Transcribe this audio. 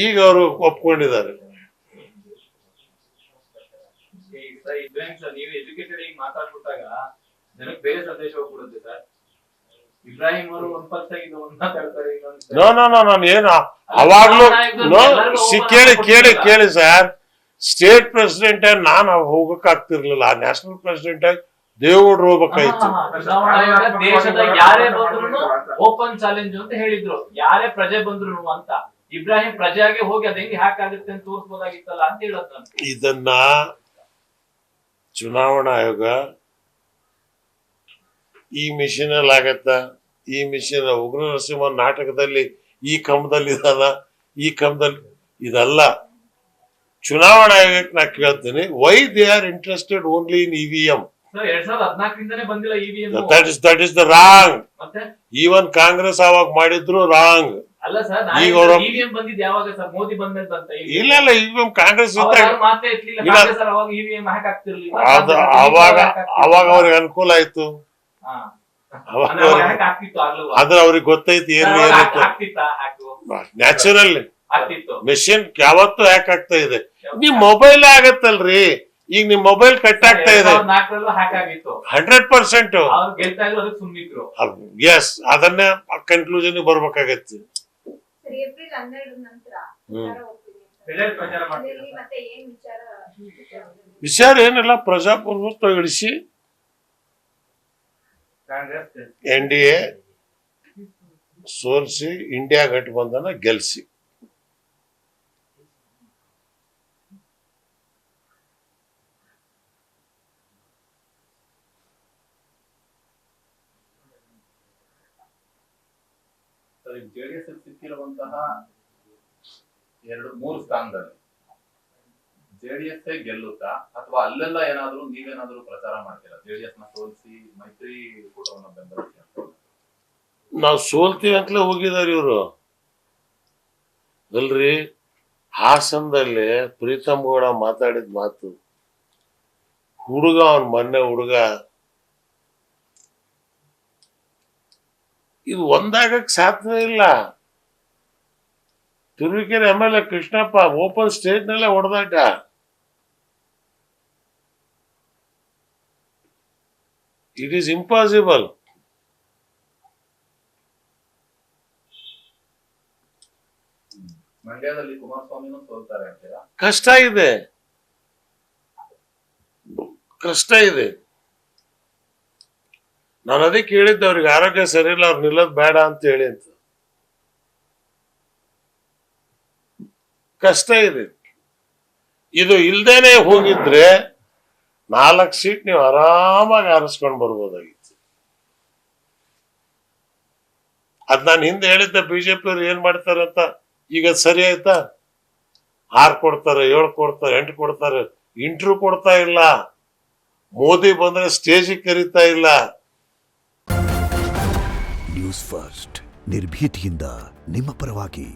ಈಗ ಅವರು ಒಪ್ಕೊಂಡಿದ್ದಾರೆ. ನೀವು ಎಜುಕೇಟೆಡ್ ಆಗಿ ಮಾತಾಡ್ಬಿಟ್ಟಾಗ ಜನಕ್ಕೆ ಬೇರೆ ಸಂದೇಶ ಹೋಗ್ಬಿಡುತ್ತೆ ಸರ್. ಇಬ್ರಾಹಿಂ ಅವರು ಒಂದ್ ಪಕ್ಷ ಮಾತಾಡ್ತಾರೆ. ನಾನು ಏನು ಅವಾಗ್ಲೂ ಕೇಳಿ ಸರ್, ಸ್ಟೇಟ್ ಪ್ರೆಸಿಡೆಂಟ್ ನಾನು ಹೋಗಕ್ ಆಗ್ತಿರ್ಲಿಲ್ಲ, ನ್ಯಾಷನಲ್ ಪ್ರೆಸಿಡೆಂಟ್ ಆಗಿ ದೇವೇಗೌಡರು ಹೋಗ್ಬೇಕಾಯ್ತು. ಚುನಾವಣಾ ಆಯೋಗ ದೇಶದ ಯಾರೇ ಬಂದ್ರು ಓಪನ್ ಚಾಲೆಂಜ್ ಅಂತ ಹೇಳಿದ್ರು, ಯಾರೇ ಪ್ರಜೆ ಬಂದ್ರು ಅಂತ. ಇಬ್ರಾಹಿಂ ಪ್ರಜೆಗೆ ಹೋಗಿ ಅದ್ ಹೆಂಗ್ ಹ್ಯಾಕ್ ಆಗುತ್ತೆ ಅಂತ ತೋರಿಸಬಹುದಾಗಿತ್ತಲ್ಲ ಅಂತ ಹೇಳೋದು. ಇದನ್ನ ಚುನಾವಣಾ ಆಯೋಗ ಈ ಮಿಷನ್ ಅಲ್ಲಿ ಆಗತ್ತ, ಈ ಮಿಷನ್ ಉಗ್ರ ನರಸಿಂಹ ನಾಟಕದಲ್ಲಿ ಈ ಕಂಬದಲ್ಲಿ ಇದಾನ, ಈ ಕಂಬದಲ್ಲಿ ಇದಲ್ಲ. ಚುನಾವಣಾ ಆಯೋಗಕ್ಕೆ ನಾ ಕೇಳ್ತೀನಿ, why they are interested only in EVM? 2014 ಬಂದಿಲ್ಲ EVM. That is the wrong. Even Congress ಅವಾಗ ಮಾಡಿದ್ರು ರಾಂಗ್. ಅಲ್ಲ ಸರ್, ಇವಿಎಂ ಬಂದಿದ್ದು ಯಾವಾಗ ಸರ್? ಮೋದಿ ಬಂದ್ಮೇಲೆ ಬಂತ? ಇಲ್ಲ ಇವಿಎಂ ಕಾಂಗ್ರೆಸ್ ಅವಾಗ ಅವ್ರಿಗೆ ಅನುಕೂಲ ಆಯ್ತು, ಆದ್ರೆ ಅವ್ರಿಗೆ ಗೊತ್ತೈತಿ ನ್ಯಾಚುರಲ್ ಮೆಷಿನ್ ಯಾವತ್ತು ಹ್ಯಾಕ್ ಆಗ್ತಾ ಇದೆ. ನಿಮ್ ಮೊಬೈಲ್ ಆಗತ್ತಲ್ರಿ, ಈಗ ನಿಮ್ ಮೊಬೈಲ್ ಕಟ್ ಆಗ್ತಾ ಇದೆ 100%. ಎಸ್, ಅದನ್ನೇ ಕನ್ಕ್ಲೂಷನ್ ಬರ್ಬೇಕಾಗತ್ತೆ. ವಿಚಾರ ಏನಿಲ್ಲ, ಪ್ರಜಾಪ್ರಭುತ್ವ ಇಳಿಸಿ NDA ಸೋಲಿಸಿ ಇಂಡಿಯಾ ಗಠಬಂಧನ ಗೆಲ್ಸಿ. ಜೆಡಿಎಸ್ ಸಿಕ್ಕಿರುವಂತಹ 2-3 ಸ್ಥಾನದಲ್ಲಿ ಜೆಡಿಎಸ್ ಗೆಲ್ಲುತ್ತಾ ಅಥವಾ ಅಲ್ಲೆಲ್ಲ ಏನಾದ್ರು ನೀವೇನಾದ್ರೂ ಪ್ರಚಾರ ಮಾಡ್ತೀರಾ ಜೆಡಿಎಸ್ ನ ಸೋಲಿಸಿ ಮೈತ್ರಿ ಕೂಟವನ್ನು ಬೆಂಬಲಿಸಿ? ನಾವು ಸೋಲ್ತೀವಿ ಅಂತಲೇ ಹೋಗಿದಾರೆ ಇವರು ಅಲ್ರಿ. ಹಾಸನದಲ್ಲಿ ಪ್ರೀತಮ್ ಗೌಡ ಮಾತಾಡಿದ ಮಾತು, ಹುಡುಗ ಅವನ್ ಮೊನ್ನೆ ಹುಡುಗ, ಇದು ಒಂದಾಗಕ್ಕೆ ಸಾಧ್ಯ ಇಲ್ಲ. Turuvekere MLA Krishnappa open stage ನಲ್ಲೇ ಹೊಡೆದಾಟ. It is impossible. ಮಂಡ್ಯದಲ್ಲಿ ಕುಮಾರಸ್ವಾಮಿನೂ ಸೋಲ್ತಾರೆ ಅಂತೀರಾ? ಕಷ್ಟ ಇದೆ. ನಾನು ಅದೇ ಕೇಳಿದ್ದೆ, ಅವ್ರಿಗೆ ಆರೋಗ್ಯ ಸರಿ ಇಲ್ಲ, ಅವ್ರು ನಿಲ್ಲೋದು ಬೇಡ ಅಂತ ಹೇಳಿ ಅಂತ. ಕಷ್ಟ ಇದೆ. ಇದು ಇಲ್ದೇನೆ ಹೋಗಿದ್ರೆ 4 ಸೀಟ್ ನೀವು ಆರಾಮಾಗಿ ಆರಿಸ್ಕೊಂಡು ಬರ್ಬೋದಾಗಿತ್ತು. ಅದ್ ನಾನು ಹಿಂದೆ ಹೇಳಿದ್ದೆ, ಬಿಜೆಪಿ ಅವ್ರು ಏನ್ ಮಾಡ್ತಾರಂತ. ಈಗ ಸರಿ ಆಯ್ತಾ? 6 ಕೊಡ್ತಾರೆ, 7 ಕೊಡ್ತಾರೆ, 8 ಕೊಡ್ತಾರೆ, ಇಂಟರ್ವ್ಯೂ ಕೊಡ್ತಾ ಇಲ್ಲ. ಮೋದಿ ಬಂದ್ರೆ ಸ್ಟೇಜಿಗೆ ಕರೀತಾ ಇಲ್ಲ. ನ್ಯೂಸ್ ಫಸ್ಟ್, ನಿರ್ಭೀತಿಯಿಂದ ನಿಮ್ಮ ಪರವಾಗಿ.